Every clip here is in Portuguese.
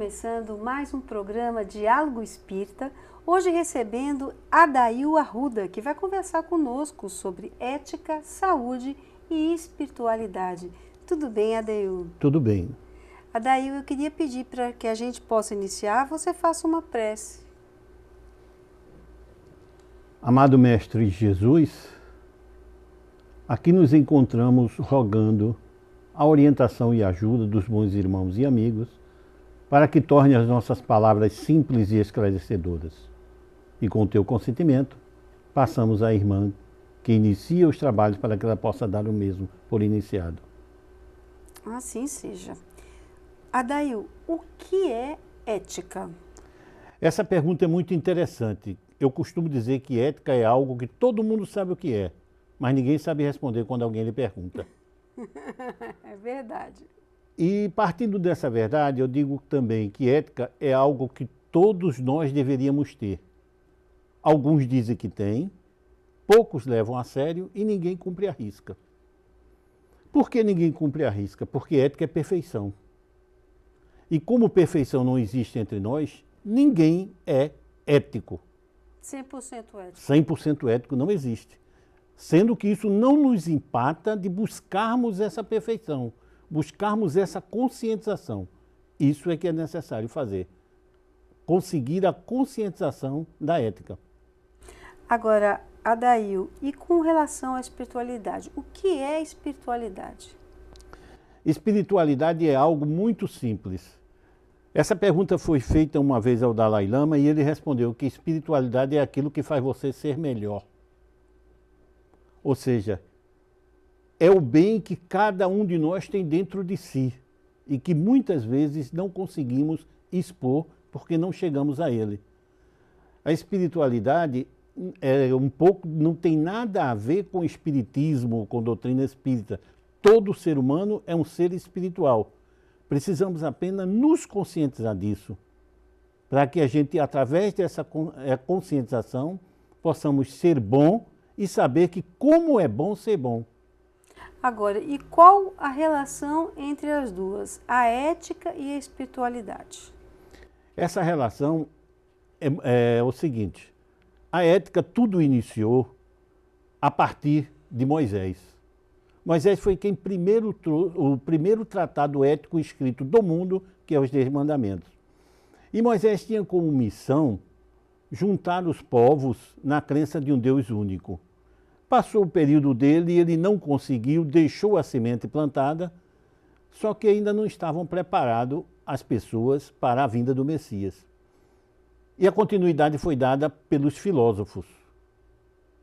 começando mais um programa Diálogo Espírita, hoje recebendo Adail Arruda, que vai conversar conosco sobre ética, saúde e espiritualidade. Tudo bem, Adail? Tudo bem. Adail, eu queria pedir para que a gente possa iniciar, você faça uma prece. Amado Mestre Jesus, aqui nos encontramos rogando a orientação e ajuda dos bons irmãos e amigos para que torne as nossas palavras simples e esclarecedoras. E com o teu consentimento, passamos à irmã que inicia os trabalhos para que ela possa dar o mesmo por iniciado. Assim seja. Adail, o que é ética? Essa pergunta é muito interessante. Eu costumo dizer que ética é algo que todo mundo sabe o que é, mas ninguém sabe responder quando alguém lhe pergunta. É verdade. E partindo dessa verdade, eu digo também que ética é algo que todos nós deveríamos ter. Alguns dizem que têm, poucos levam a sério e ninguém cumpre a risca. Por que ninguém cumpre a risca? Porque ética é perfeição. E como perfeição não existe entre nós, ninguém é ético. 100% ético. 100% ético não existe. Sendo que isso não nos empata de buscarmos essa perfeição, buscarmos essa conscientização. Isso é que é necessário fazer. Conseguir a conscientização da ética. Agora, Adail, e com relação à espiritualidade, o que é espiritualidade? Espiritualidade é algo muito simples. Essa pergunta foi feita uma vez ao Dalai Lama e ele respondeu que espiritualidade é aquilo que faz você ser melhor. Ou seja, é o bem que cada um de nós tem dentro de si e que muitas vezes não conseguimos expor porque não chegamos a ele. A espiritualidade não tem nada a ver com espiritismo ou com doutrina espírita. Todo ser humano é um ser espiritual. Precisamos apenas nos conscientizar disso, para que a gente, através dessa conscientização, possamos ser bom e saber que como é bom ser bom. Agora, e qual a relação entre as duas, a ética e a espiritualidade? Essa relação é o seguinte, a ética tudo iniciou a partir de Moisés. Moisés foi quem o primeiro tratado ético escrito do mundo, que é os 10 Mandamentos. E Moisés tinha como missão juntar os povos na crença de um Deus único. Passou o período dele e ele não conseguiu, deixou a semente plantada, só que ainda não estavam preparados as pessoas para a vinda do Messias. E a continuidade foi dada pelos filósofos,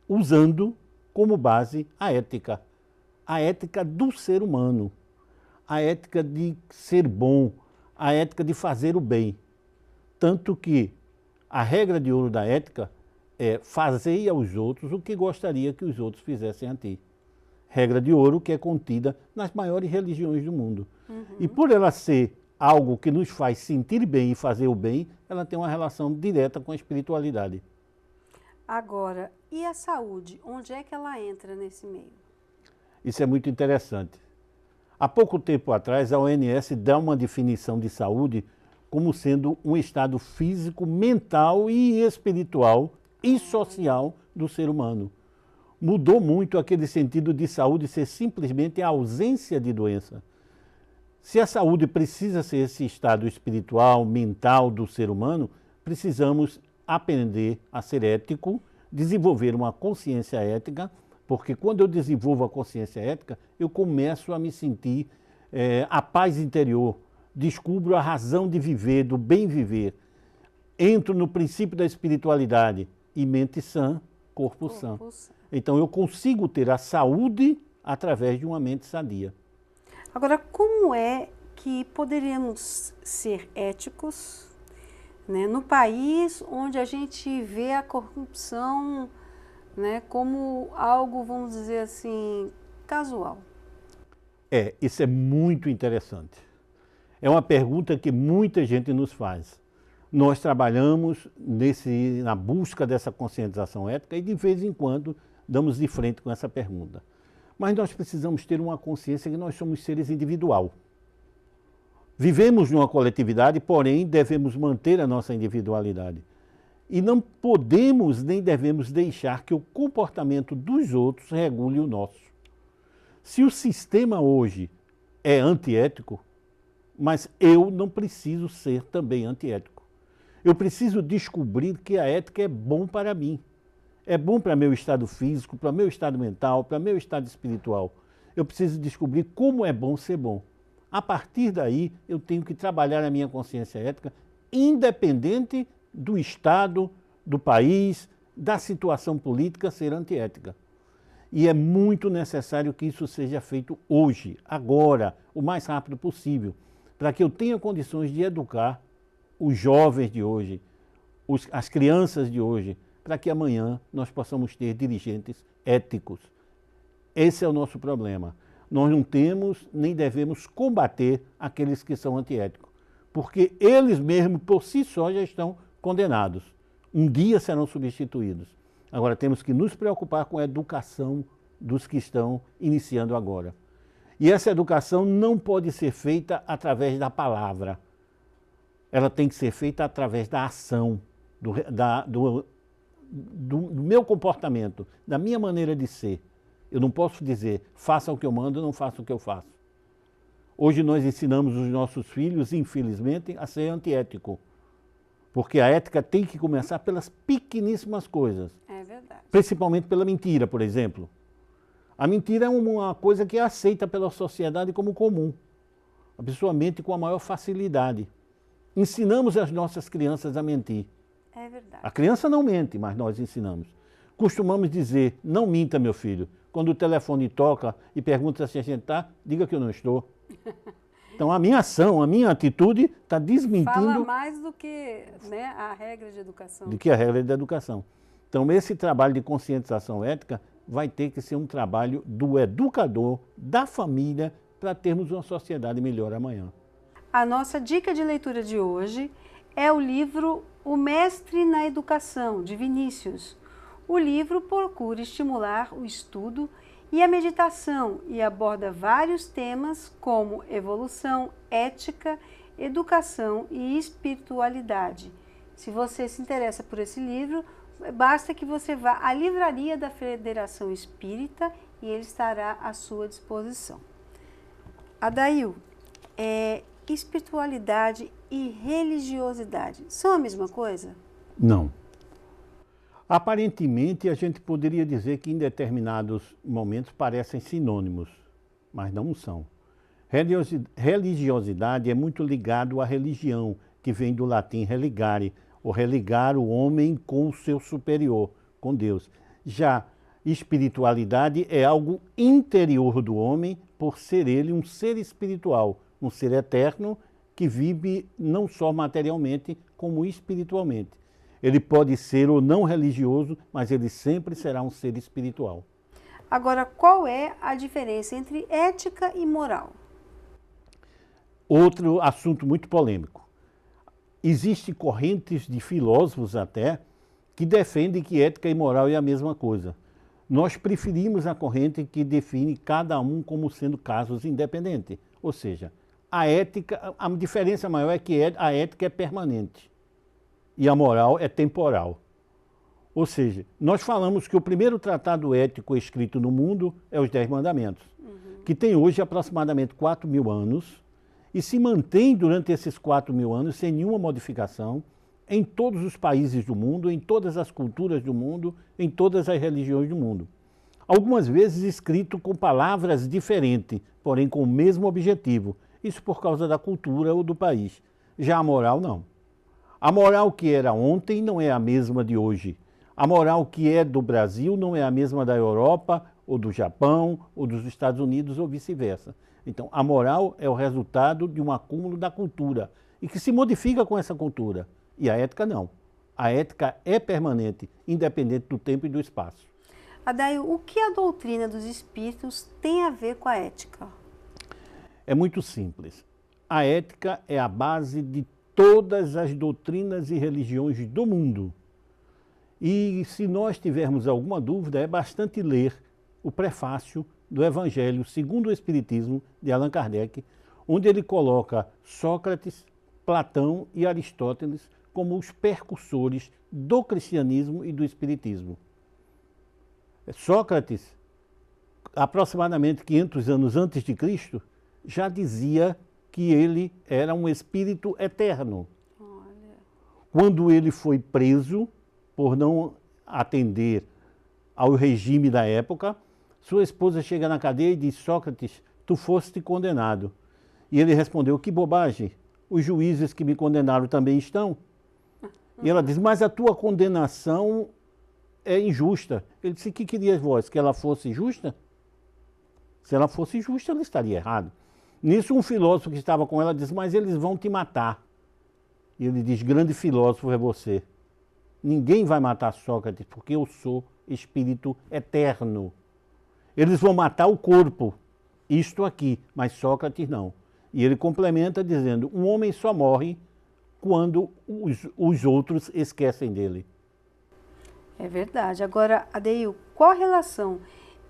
usando como base a ética do ser humano, a ética de ser bom, a ética de fazer o bem. Tanto que a regra de ouro da ética é fazei aos outros o que gostaria que os outros fizessem a ti. Regra de ouro que é contida nas maiores religiões do mundo. E por ela ser algo que nos faz sentir bem e fazer o bem, ela tem uma relação direta com a espiritualidade. Agora, e a saúde? Onde é que ela entra nesse meio? Isso é muito interessante. Há pouco tempo atrás, a OMS dá uma definição de saúde como sendo um estado físico, mental e espiritual e social do ser humano. Mudou muito aquele sentido de saúde ser simplesmente a ausência de doença. Se a saúde precisa ser esse estado espiritual, mental do ser humano, precisamos aprender a ser ético, desenvolver uma consciência ética, porque quando eu desenvolvo a consciência ética, eu começo a me sentir a paz interior, descubro a razão de viver, do bem viver, entro no princípio da espiritualidade e mente sã, corpo sã. Então eu consigo ter a saúde através de uma mente sadia. Agora, como é que poderíamos ser éticos, né, no país onde a gente vê a corrupção, né, como algo, vamos dizer assim, casual? Isso é muito interessante. É uma pergunta que muita gente nos faz. Nós trabalhamos na busca dessa conscientização ética e de vez em quando damos de frente com essa pergunta. Mas nós precisamos ter uma consciência que nós somos seres individual. Vivemos numa coletividade, porém devemos manter a nossa individualidade. E não podemos nem devemos deixar que o comportamento dos outros regule o nosso. Se o sistema hoje é antiético, mas eu não preciso ser também antiético. Eu preciso descobrir que a ética é bom para mim. É bom para meu estado físico, para meu estado mental, para meu estado espiritual. Eu preciso descobrir como é bom ser bom. A partir daí, eu tenho que trabalhar a minha consciência ética, independente do estado, do país, da situação política ser antiética. E é muito necessário que isso seja feito hoje, agora, o mais rápido possível, para que eu tenha condições de educar os jovens de hoje, as crianças de hoje, para que amanhã nós possamos ter dirigentes éticos. Esse é o nosso problema. Nós não temos nem devemos combater aqueles que são antiéticos, porque eles mesmos, por si só, já estão condenados. Um dia serão substituídos. Agora, temos que nos preocupar com a educação dos que estão iniciando agora. E essa educação não pode ser feita através da palavra. Ela tem que ser feita através da ação, do meu comportamento, da minha maneira de ser. Eu não posso dizer, faça o que eu mando, não faça o que eu faço. Hoje nós ensinamos os nossos filhos, infelizmente, a ser antiético. Porque a ética tem que começar pelas pequeníssimas coisas. É verdade. Principalmente pela mentira, por exemplo. A mentira é uma coisa que é aceita pela sociedade como comum. A pessoa mente com a maior facilidade. Ensinamos as nossas crianças a mentir. É verdade. A criança não mente, mas nós ensinamos. Costumamos dizer, não minta, meu filho. Quando o telefone toca e pergunta se a gente está, diga que eu não estou. Então a minha ação, a minha atitude está desmentindo... Fala mais do que, né, a regra de educação. Do que a regra da educação. Então esse trabalho de conscientização ética vai ter que ser um trabalho do educador, da família, para termos uma sociedade melhor amanhã. A nossa dica de leitura de hoje é o livro O Mestre na Educação, de Vinícius. O livro procura estimular o estudo e a meditação e aborda vários temas como evolução, ética, educação e espiritualidade. Se você se interessa por esse livro, basta que você vá à livraria da Federação Espírita e ele estará à sua disposição. Adail, espiritualidade e religiosidade são a mesma coisa? Não. Aparentemente, a gente poderia dizer que em determinados momentos parecem sinônimos, mas não são. Religiosidade é muito ligado à religião, que vem do latim religare, ou religar o homem com o seu superior, com Deus. Já espiritualidade é algo interior do homem, por ser ele um ser espiritual, um ser eterno que vive não só materialmente, como espiritualmente. Ele pode ser ou não religioso, mas ele sempre será um ser espiritual. Agora, qual é a diferença entre ética e moral? Outro assunto muito polêmico. Existem correntes de filósofos até que defendem que ética e moral é a mesma coisa. Nós preferimos a corrente que define cada um como sendo casos independentes. Ou seja, a ética, a diferença maior é que a ética é permanente e a moral é temporal. Ou seja, nós falamos que o primeiro tratado ético escrito no mundo é os 10 Mandamentos, que tem hoje aproximadamente 4.000 anos e se mantém durante esses 4.000 anos sem nenhuma modificação em todos os países do mundo, em todas as culturas do mundo, em todas as religiões do mundo. Algumas vezes escrito com palavras diferentes, porém com o mesmo objetivo. Isso por causa da cultura ou do país. Já a moral, não. A moral que era ontem não é a mesma de hoje. A moral que é do Brasil não é a mesma da Europa, ou do Japão, ou dos Estados Unidos, ou vice-versa. Então, a moral é o resultado de um acúmulo da cultura, e que se modifica com essa cultura. E a ética não. A ética é permanente, independente do tempo e do espaço. Adail, o que a doutrina dos espíritos tem a ver com a ética? É muito simples. A ética é a base de todas as doutrinas e religiões do mundo. E se nós tivermos alguma dúvida, é bastante ler o prefácio do Evangelho segundo o Espiritismo de Allan Kardec, onde ele coloca Sócrates, Platão e Aristóteles como os percussores do cristianismo e do espiritismo. Sócrates, aproximadamente 500 anos antes de Cristo, já dizia que ele era um espírito eterno. Olha. Quando ele foi preso por não atender ao regime da época, sua esposa chega na cadeia e diz: Sócrates, tu foste condenado. E ele respondeu: que bobagem, os juízes que me condenaram também estão. E ela diz: mas a tua condenação é injusta. Ele disse: que querias vós? Que ela fosse justa? Se ela fosse justa, ela estaria errado. Nisso, um filósofo que estava com ela diz: mas eles vão te matar. E ele diz: grande filósofo é você. Ninguém vai matar Sócrates, porque eu sou espírito eterno. Eles vão matar o corpo, isto aqui, mas Sócrates não. E ele complementa dizendo: um homem só morre quando os outros esquecem dele. É verdade. Agora, Adeil, qual a relação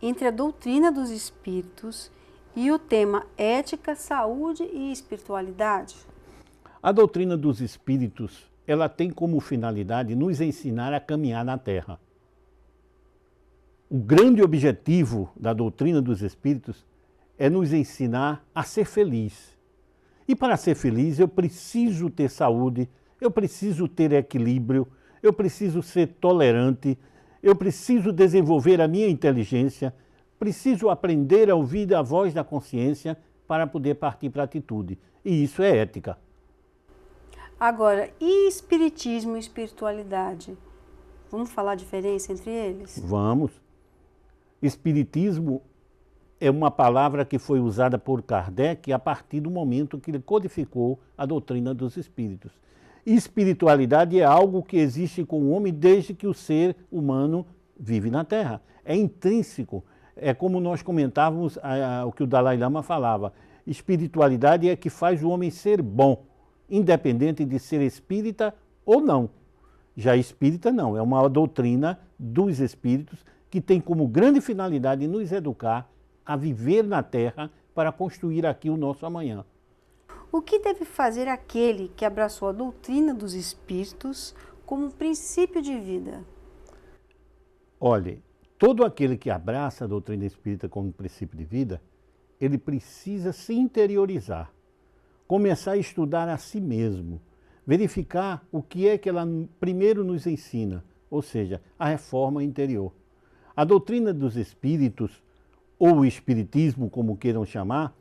entre a doutrina dos espíritos e o tema ética, saúde e espiritualidade? A doutrina dos espíritos, ela tem como finalidade nos ensinar a caminhar na Terra. O grande objetivo da doutrina dos espíritos é nos ensinar a ser feliz. E para ser feliz eu preciso ter saúde, eu preciso ter equilíbrio, eu preciso ser tolerante, eu preciso desenvolver a minha inteligência, preciso aprender a ouvir a voz da consciência para poder partir para a atitude. E isso é ética. Agora, e espiritismo e espiritualidade? Vamos falar a diferença entre eles? Vamos. Espiritismo é uma palavra que foi usada por Kardec a partir do momento que ele codificou a doutrina dos espíritos. Espiritualidade é algo que existe com o homem desde que o ser humano vive na Terra. É intrínseco. É como nós comentávamos o que o Dalai Lama falava. Espiritualidade é que faz o homem ser bom, independente de ser espírita ou não. Já espírita não, é uma doutrina dos espíritos que tem como grande finalidade nos educar a viver na Terra para construir aqui o nosso amanhã. O que deve fazer aquele que abraçou a doutrina dos espíritos como princípio de vida? Olhe, todo aquele que abraça a doutrina espírita como princípio de vida, ele precisa se interiorizar, começar a estudar a si mesmo, verificar o que é que ela primeiro nos ensina, ou seja, a reforma interior. A doutrina dos espíritos, ou o espiritismo, como queiram chamar,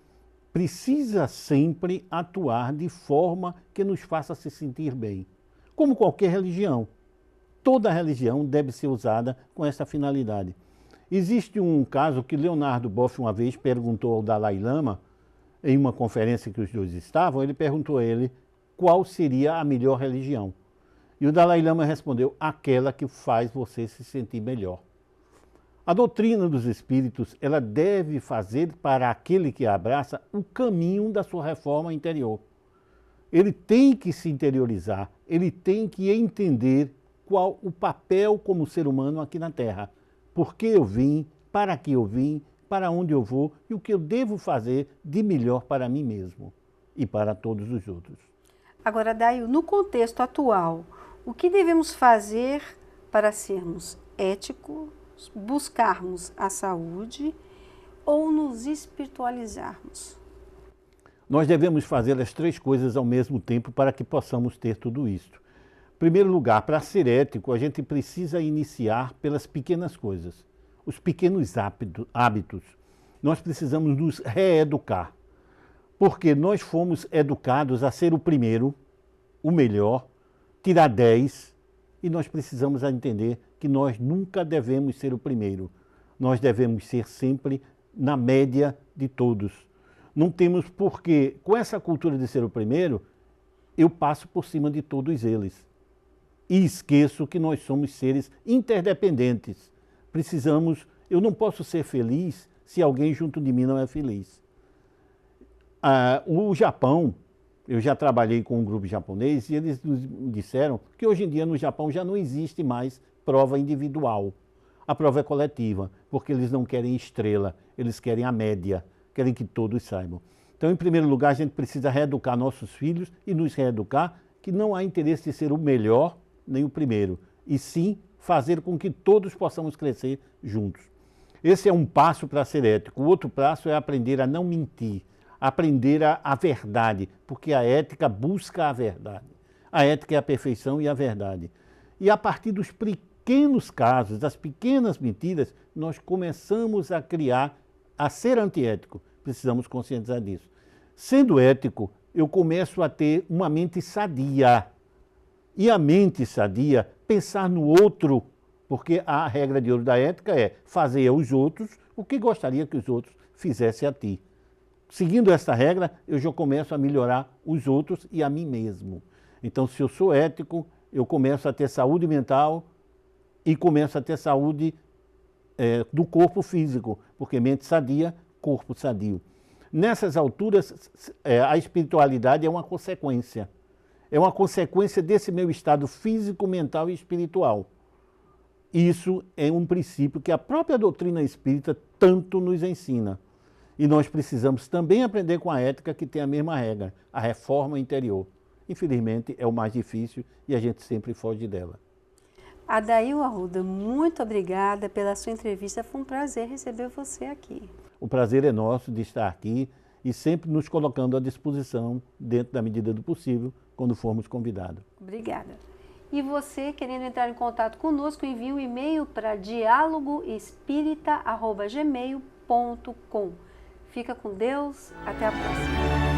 precisa sempre atuar de forma que nos faça se sentir bem. Como qualquer religião. Toda religião deve ser usada com essa finalidade. Existe um caso que Leonardo Boff uma vez perguntou ao Dalai Lama, em uma conferência que os dois estavam, ele perguntou a ele qual seria a melhor religião. E o Dalai Lama respondeu: aquela que faz você se sentir melhor. A doutrina dos espíritos, ela deve fazer para aquele que a abraça o caminho da sua reforma interior. Ele tem que se interiorizar, ele tem que entender qual o papel como ser humano aqui na Terra. Por que eu vim, para que eu vim, para onde eu vou e o que eu devo fazer de melhor para mim mesmo e para todos os outros. Agora, Daio, no contexto atual, o que devemos fazer para sermos éticos, buscarmos a saúde ou nos espiritualizarmos? Nós devemos fazer as três coisas ao mesmo tempo para que possamos ter tudo isso. Em primeiro lugar, para ser ético, a gente precisa iniciar pelas pequenas coisas, os pequenos hábitos. Nós precisamos nos reeducar, porque nós fomos educados a ser o primeiro, o melhor, tirar 10, e nós precisamos entender que nós nunca devemos ser o primeiro. Nós devemos ser sempre na média de todos. Não temos porquê, com essa cultura de ser o primeiro, eu passo por cima de todos eles. E esqueço que nós somos seres interdependentes. Eu não posso ser feliz se alguém junto de mim não é feliz. O Japão, eu já trabalhei com um grupo japonês e eles nos disseram que hoje em dia no Japão já não existe mais prova individual. A prova é coletiva, porque eles não querem estrela, eles querem a média, querem que todos saibam. Então, em primeiro lugar, a gente precisa reeducar nossos filhos e nos reeducar que não há interesse de ser o melhor nem o primeiro, e sim fazer com que todos possamos crescer juntos. Esse é um passo para ser ético. O outro passo é aprender a não mentir, aprender a verdade, porque a ética busca a verdade. A ética é a perfeição e a verdade. E a partir dos pequenos casos, das pequenas mentiras, nós começamos a criar, a ser antiético. Precisamos conscientizar disso. Sendo ético, eu começo a ter uma mente sadia. E a mente sadia, pensar no outro, porque a regra de ouro da ética é fazer aos outros o que gostaria que os outros fizessem a ti. Seguindo essa regra, eu já começo a melhorar os outros e a mim mesmo. Então, se eu sou ético, eu começo a ter saúde mental e começo a ter saúde do corpo físico, porque mente sadia, corpo sadio. Nessas alturas, a espiritualidade é uma consequência. É uma consequência desse meu estado físico, mental e espiritual. Isso é um princípio que a própria doutrina espírita tanto nos ensina. E nós precisamos também aprender com a ética que tem a mesma regra, a reforma interior. Infelizmente, é o mais difícil e a gente sempre foge dela. Adail Arruda, muito obrigada pela sua entrevista. Foi um prazer receber você aqui. O prazer é nosso de estar aqui e sempre nos colocando à disposição, dentro da medida do possível, quando formos convidados. Obrigada. E você, querendo entrar em contato conosco, envie um e-mail para dialogoespirita@gmail.com. Fica com Deus, até a próxima.